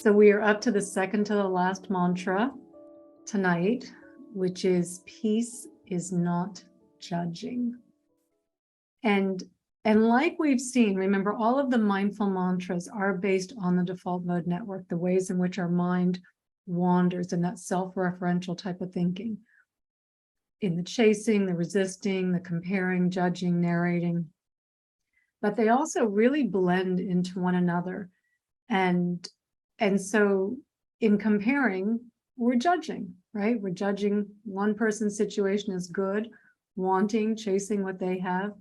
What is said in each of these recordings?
So we are up to the second to the last mantra tonight, which is peace is not judging. And like we've seen, remember, all of the mindful mantras are based on the default mode network, the ways in which our mind wanders in that self-referential type of thinking, in the chasing, the resisting, the comparing, judging, narrating. But they also really blend into one another. And so in comparing, we're judging, right? We're judging one person's situation as good, wanting, chasing what they have,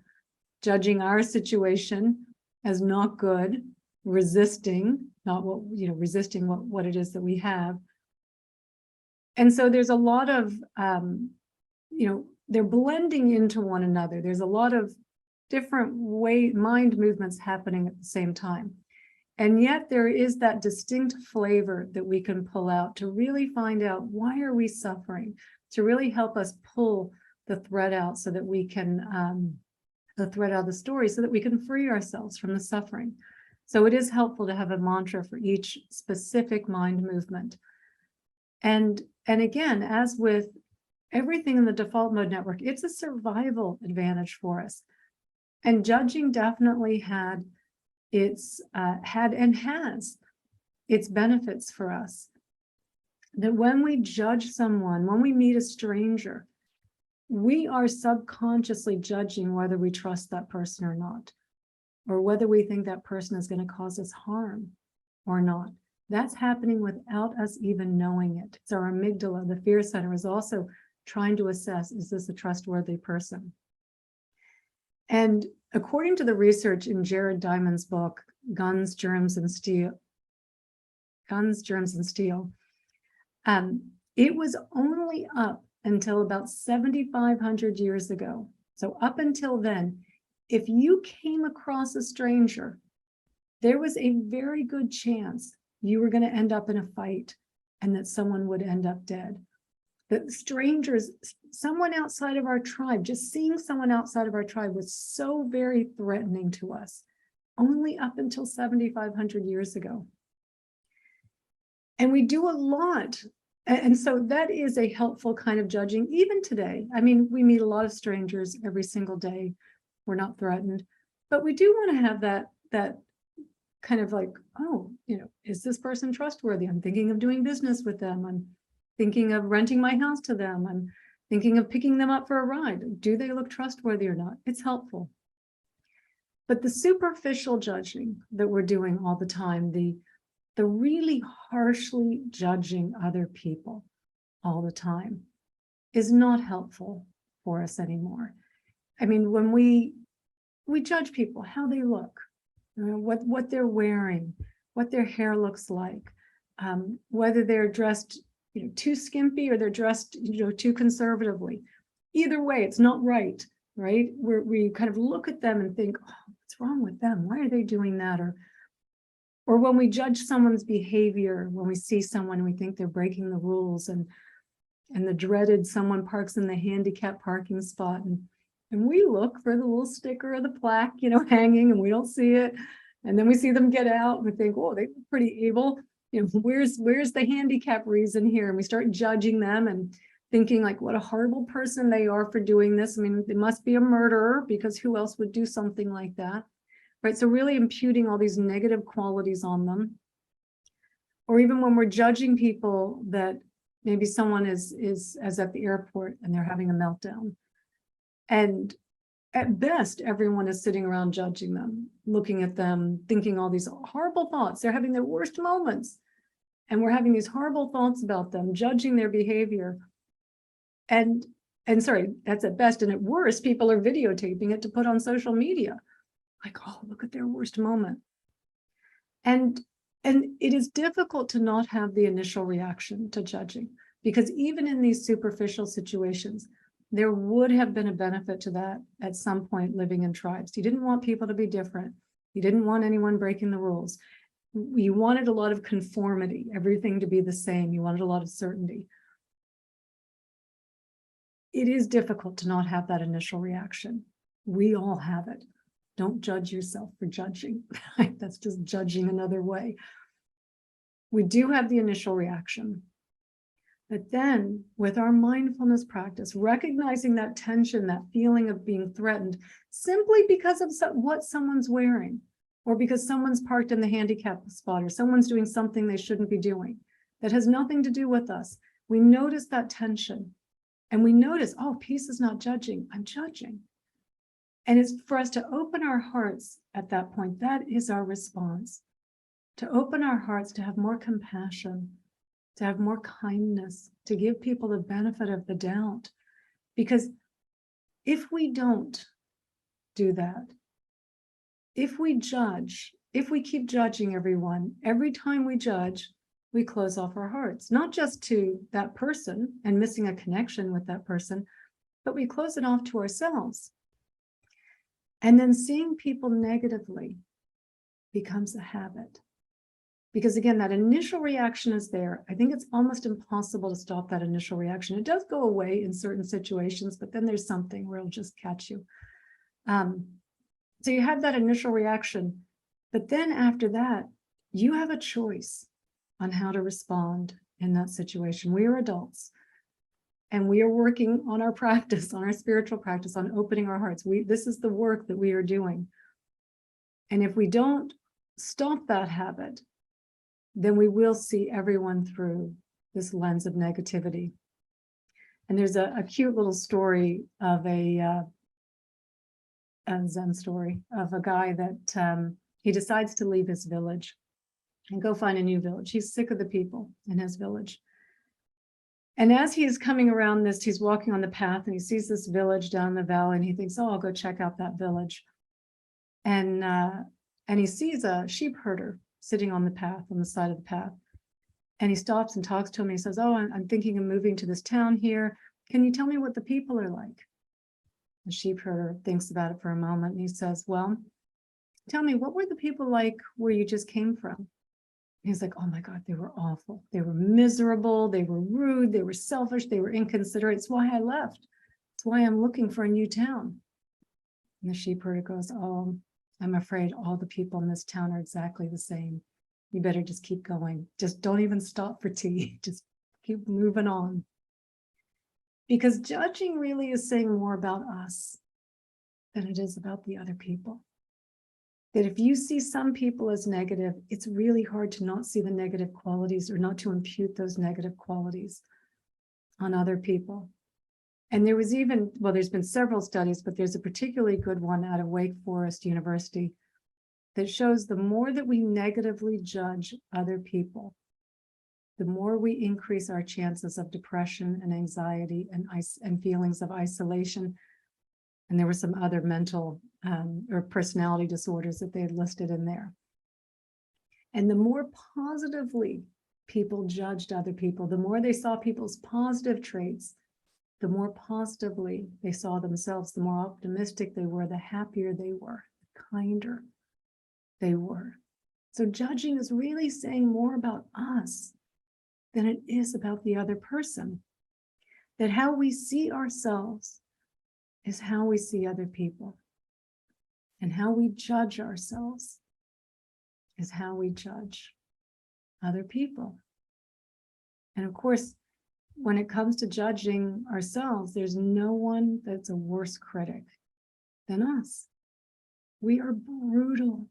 judging our situation as not good, resisting, not what, resisting what it is that we have. And so there's a lot of, they're blending into one another. There's a lot of different mind movements happening at the same time. And yet there is that distinct flavor that we can pull out to really find out, why are we suffering? To really help us pull the thread out so that we can, the thread out of the story, so that we can free ourselves from the suffering. So it is helpful to have a mantra for each specific mind movement. And again, as with everything in the default mode network, it's a survival advantage for us. And judging definitely had and has its benefits for us. That when we judge someone, when we meet a stranger, we are subconsciously judging whether we trust that person or not, or whether we think that person is going to cause us harm or not. That's happening without us even knowing it. It's our amygdala, the fear center, is also trying to assess, is this a trustworthy person? And according to the research in Jared Diamond's book, Guns, Germs, and Steel, it was only up until about 7,500 years ago. So up until then, if you came across a stranger, there was a very good chance you were going to end up in a fight and that someone would end up dead. That strangers, someone outside of our tribe, just seeing someone outside of our tribe was so very threatening to us, only up until 7,500 years ago. And we do a lot. And so that is a helpful kind of judging, even today. I mean, we meet a lot of strangers every single day. We're not threatened, but we do want to have that kind of like, oh, is this person trustworthy? I'm thinking of doing business with them. I'm thinking of renting my house to them. I'm thinking of picking them up for a ride. Do they look trustworthy or not? It's helpful. But the superficial judging that we're doing all the time, the really harshly judging other people all the time, is not helpful for us anymore. I mean, when we judge people, how they look, what they're wearing, what their hair looks like, whether they're dressed too skimpy or they're dressed too conservatively. Either way, it's not right? We kind of look at them and think, oh, what's wrong with them? Why are they doing that? Or when we judge someone's behavior, when we see someone, we think they're breaking the rules, and the dreaded someone parks in the handicap parking spot, and we look for the little sticker or the plaque, hanging, and we don't see it. And then we see them get out and we think, oh, they look pretty able. Where's the handicap reason here? And we start judging them and thinking like, what a horrible person they are for doing this. I mean, they must be a murderer, because who else would do something like that? Right. So really imputing all these negative qualities on them. Or even when we're judging people, that maybe someone is at the airport and they're having a meltdown. And at best, everyone is sitting around judging them, looking at them, thinking all these horrible thoughts. They're having their worst moments. And we're having these horrible thoughts about them, judging their behavior. And sorry, that's at best. And at worst, people are videotaping it to put on social media. Like, oh, look at their worst moment. And it is difficult to not have the initial reaction to judging, because even in these superficial situations, there would have been a benefit to that at some point living in tribes. You didn't want people to be different. You didn't want anyone breaking the rules. You wanted a lot of conformity, everything to be the same. You wanted a lot of certainty. It is difficult to not have that initial reaction. We all have it. Don't judge yourself for judging. That's just judging another way. We do have the initial reaction. But then with our mindfulness practice, recognizing that tension, that feeling of being threatened, simply because of what someone's wearing, or because someone's parked in the handicap spot, or someone's doing something they shouldn't be doing, that has nothing to do with us. We notice that tension, and we notice, oh, peace is not judging, I'm judging. And it's for us to open our hearts at that point. That is our response. To open our hearts, to have more compassion, to have more kindness, to give people the benefit of the doubt. Because if we don't do that, if we judge, if we keep judging everyone, every time we judge, we close off our hearts, not just to that person and missing a connection with that person, but we close it off to ourselves. And then seeing people negatively becomes a habit. Because again, that initial reaction is there. I think it's almost impossible to stop that initial reaction. It does go away in certain situations, but then there's something where it'll just catch you. So you have that initial reaction, but then after that, you have a choice on how to respond in that situation. We are adults, and we are working on our practice, on our spiritual practice, on opening our hearts. This is the work that we are doing. And if we don't stop that habit, then we will see everyone through this lens of negativity. And there's a cute little story of a Zen story of a guy that he decides to leave his village and go find a new village. He's sick of the people in his village. And as he is coming around this, he's walking on the path and he sees this village down the valley and he thinks, oh, I'll go check out that village. And he sees a sheep herder sitting on the path, on the side of the path. And he stops and talks to him. And he says, oh, I'm thinking of moving to this town here. Can you tell me what the people are like? The sheep herder thinks about it for a moment. And he says, well, tell me, what were the people like where you just came from? And he's like, oh my God, they were awful. They were miserable. They were rude. They were selfish. They were inconsiderate. It's why I left. It's why I'm looking for a new town. And the sheep herder goes, oh, I'm afraid all the people in this town are exactly the same. You better just keep going. Just don't even stop for tea. Just keep moving on. Because judging really is saying more about us than it is about the other people. That if you see some people as negative, it's really hard to not see the negative qualities or not to impute those negative qualities on other people. And there was even, well, there's been several studies, but there's a particularly good one out of Wake Forest University that shows the more that we negatively judge other people, the more we increase our chances of depression and anxiety and feelings of isolation. And there were some other mental or personality disorders that they had listed in there. And the more positively people judged other people, the more they saw people's positive traits, the more positively they saw themselves, the more optimistic they were, the happier they were, the kinder they were. So judging is really saying more about us than it is about the other person. That how we see ourselves is how we see other people. And how we judge ourselves is how we judge other people. And of course, when it comes to judging ourselves, there's no one that's a worse critic than us. We are brutal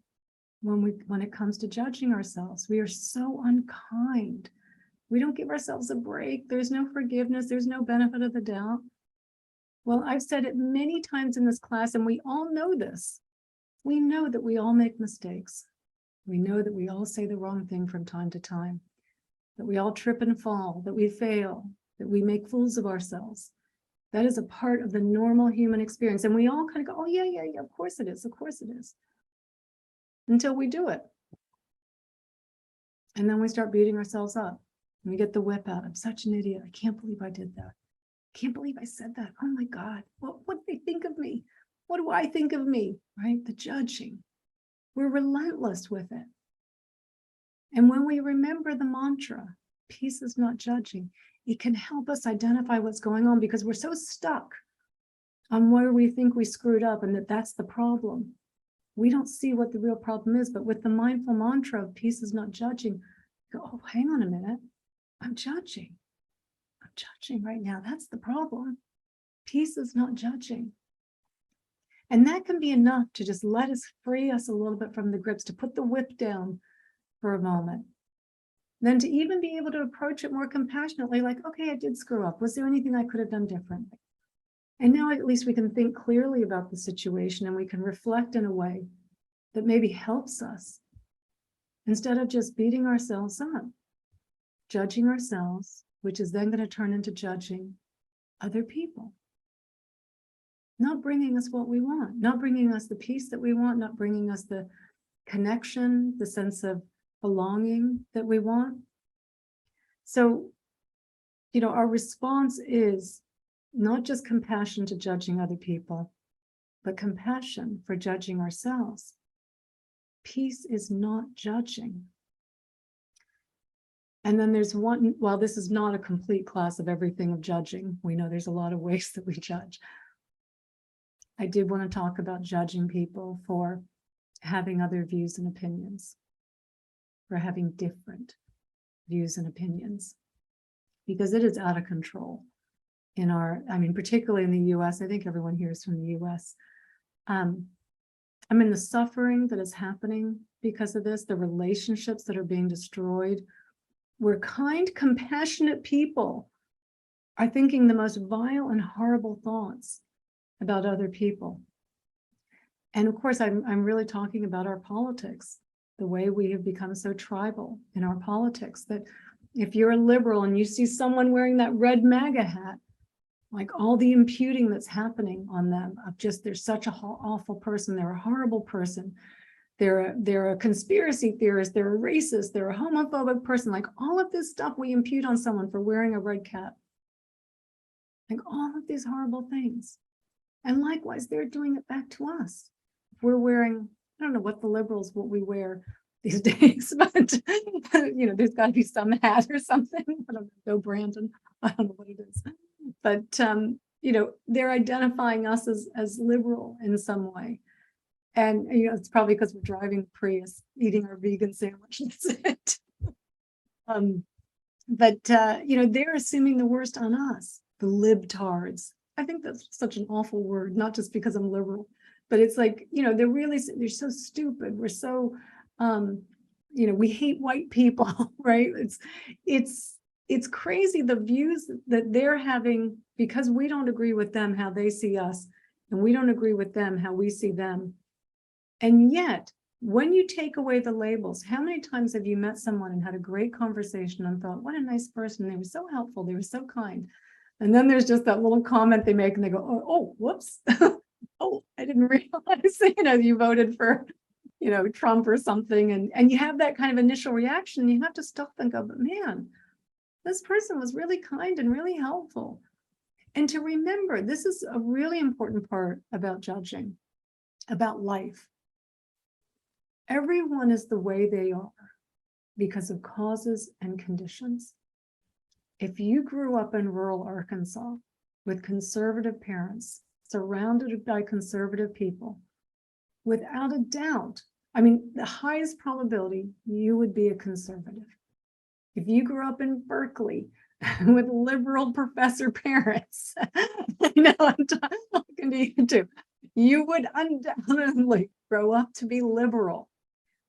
when it comes to judging ourselves. We are so unkind. We don't give ourselves a break. There's no forgiveness. There's no benefit of the doubt. Well, I've said it many times in this class, and we all know this. We know that we all make mistakes. We know that we all say the wrong thing from time to time, that we all trip and fall, that we fail, that we make fools of ourselves. That is a part of the normal human experience. And we all kind of go, oh, yeah, of course it is. Of course it is. Until we do it. And then we start beating ourselves up. And we get the whip out. I'm such an idiot. I can't believe I did that. I can't believe I said that. Oh my God. What do they think of me? What do I think of me? Right? The judging. We're relentless with it. And when we remember the mantra, peace is not judging, it can help us identify what's going on, because we're so stuck on where we think we screwed up and that's the problem. We don't see what the real problem is, but with the mindful mantra of peace is not judging, go, oh, hang on a minute. I'm judging. I'm judging right now. That's the problem. Peace is not judging. And that can be enough to just let us free us a little bit from the grips, to put the whip down for a moment. Then to even be able to approach it more compassionately, like, okay, I did screw up. Was there anything I could have done differently? And now at least we can think clearly about the situation, and we can reflect in a way that maybe helps us, instead of just beating ourselves up, judging ourselves, which is then going to turn into judging other people. Not bringing us what we want, not bringing us the peace that we want, not bringing us the connection, the sense of belonging that we want. So, our response is not just compassion to judging other people, but compassion for judging ourselves. Peace is not judging. And then there's one, while this is not a complete class of everything of judging, we know there's a lot of ways that we judge. I did want to talk about judging people for having other views and opinions, for having different views and opinions, because it is out of control in particularly in the US. I think everyone here is from the US. The suffering that is happening because of this, the relationships that are being destroyed, where kind, compassionate people are thinking the most vile and horrible thoughts about other people. And of course, I'm really talking about our politics, the way we have become so tribal in our politics, that if you're a liberal and you see someone wearing that red MAGA hat, like all the imputing that's happening on them of just, they're such an awful person, they're a horrible person, they're a conspiracy theorist, they're a racist, they're a homophobic person, like all of this stuff we impute on someone for wearing a red cap, like all of these horrible things. And likewise, they're doing it back to us. If we're wearing, I don't know what what we wear these days, but there's got to be some hat or something. I don't know, Brandon. I don't know what it is. But they're identifying us as liberal in some way. And it's probably because we're driving the Prius, eating our vegan sandwich. That's it. They're assuming the worst on us, the libtards. I think that's such an awful word, not just because I'm liberal, but it's like, they're so stupid. We're so, we hate white people, right? It's crazy, the views that they're having, because we don't agree with them, how they see us, and we don't agree with them, how we see them. And yet, when you take away the labels, how many times have you met someone and had a great conversation and thought, what a nice person, they were so helpful, they were so kind. And then there's just that little comment they make and they go, oh whoops. Oh, I didn't realize, you voted for, Trump or something. And you have that kind of initial reaction. You have to stop and go, but man, this person was really kind and really helpful. And to remember, this is a really important part about judging, about life. Everyone is the way they are because of causes and conditions. If you grew up in rural Arkansas with conservative parents, surrounded by conservative people, without a doubt, the highest probability you would be a conservative. If you grew up in Berkeley with liberal professor parents, I'm talking to you too, you would undoubtedly grow up to be liberal.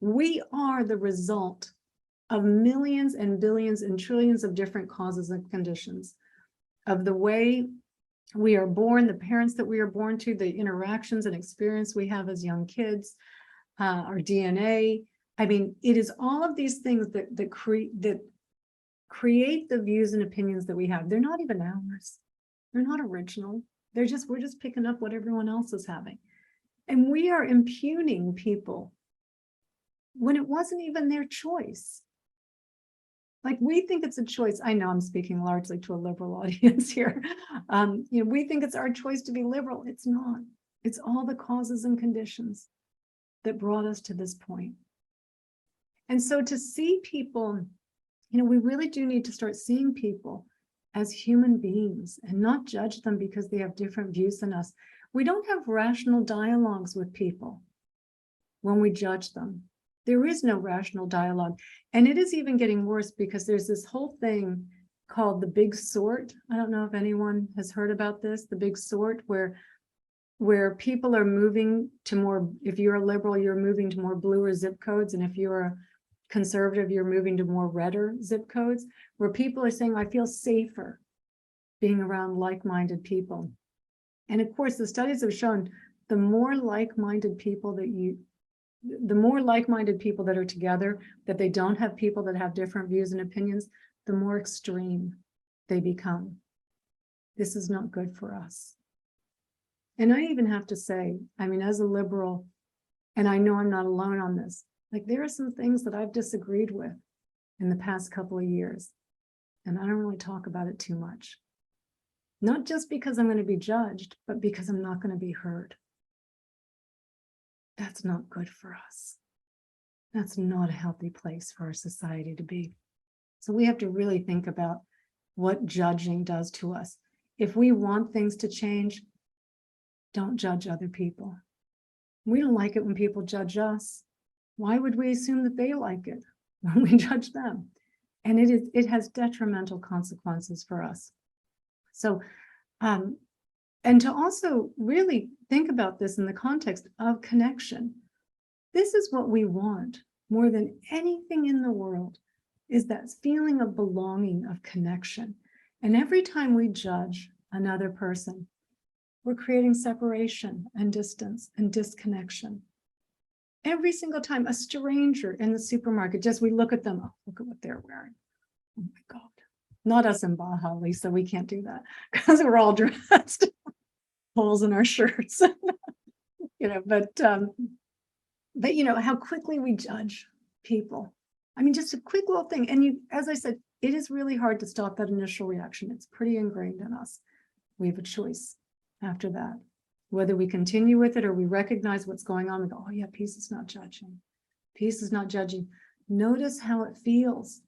We are the result of millions and billions and trillions of different causes and conditions, of the way we are born, the parents that we are born to, the interactions and experience we have as young kids, our DNA. It is all of these things that create the views and opinions that we have. They're not even ours. They're not original. We're just picking up what everyone else is having. And we are impugning people when it wasn't even their choice. Like, we think it's a choice. I know I'm speaking largely to a liberal audience here. We think it's our choice to be liberal. It's not. It's all the causes and conditions that brought us to this point. And so to see people, we really do need to start seeing people as human beings and not judge them because they have different views than us. We don't have rational dialogues with people when we judge them. There is no rational dialogue. And it is even getting worse because there's this whole thing called the big sort. I don't know if anyone has heard about this, the big sort, where people are moving to more, if you're a liberal, you're moving to more bluer zip codes. And if you're a conservative, you're moving to more redder zip codes, where people are saying, I feel safer being around like-minded people. And of course, the studies have shown the more like-minded people that are together, that they don't have people that have different views and opinions, the more extreme they become. This is not good for us. And I even have to say, I mean, as a liberal, and I know I'm not alone on this, like there are some things that I've disagreed with in the past couple of years, and I don't really talk about it too much. Not just because I'm going to be judged, but because I'm not going to be heard. That's not good for us. That's not a healthy place for our society to be. So we have to really think about what judging does to us. If we want things to change, don't judge other people. We don't like it when people judge us. Why would we assume that they like it when we judge them? And it has detrimental consequences for us. So, and to also really think about this in the context of connection. This is what we want more than anything in the world, is that feeling of belonging, of connection. And every time we judge another person, we're creating separation and distance and disconnection. Every single time a stranger in the supermarket, just we look at them, oh, look at what they're wearing. Oh my God. Not us in Baja, Lisa, we can't do that because we're all dressed, holes in our shirts, but how quickly we judge people. I mean, just a quick little thing. And as I said, it is really hard to stop that initial reaction. It's pretty ingrained in us. We have a choice after that, whether we continue with it or we recognize what's going on. We go, oh yeah, peace is not judging. Peace is not judging. Notice how it feels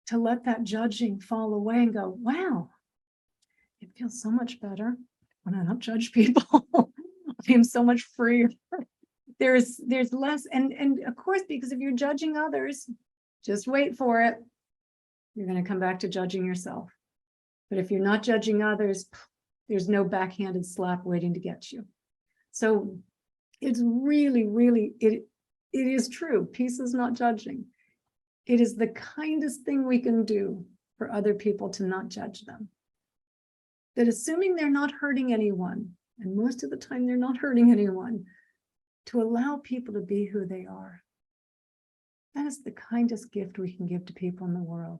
to let that judging fall away and go, wow, it feels so much better when I don't judge people. I'm so much freer. There's less, and of course, because if you're judging others, just wait for it. You're going to come back to judging yourself. But if you're not judging others, there's no backhanded slap waiting to get you. So it's really, really, it is true. Peace is not judging. It is the kindest thing we can do for other people to not judge them. That assuming they're not hurting anyone, and most of the time they're not hurting anyone, to allow people to be who they are. That is the kindest gift we can give to people in the world.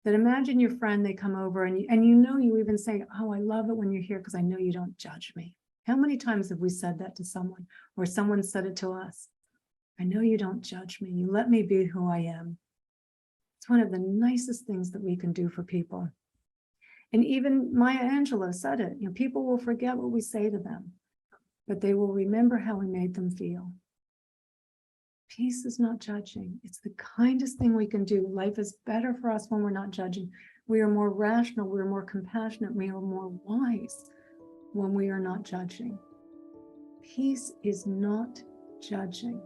That imagine your friend, they come over and you even say, oh, I love it when you're here because I know you don't judge me. How many times have we said that to someone, or someone said it to us? I know you don't judge me. You let me be who I am. It's one of the nicest things that we can do for people. And even Maya Angelou said it, people will forget what we say to them, but they will remember how we made them feel. Peace is not judging. It's the kindest thing we can do. Life is better for us when we're not judging. We are more rational, we're more compassionate, we are more wise when we are not judging. Peace is not judging.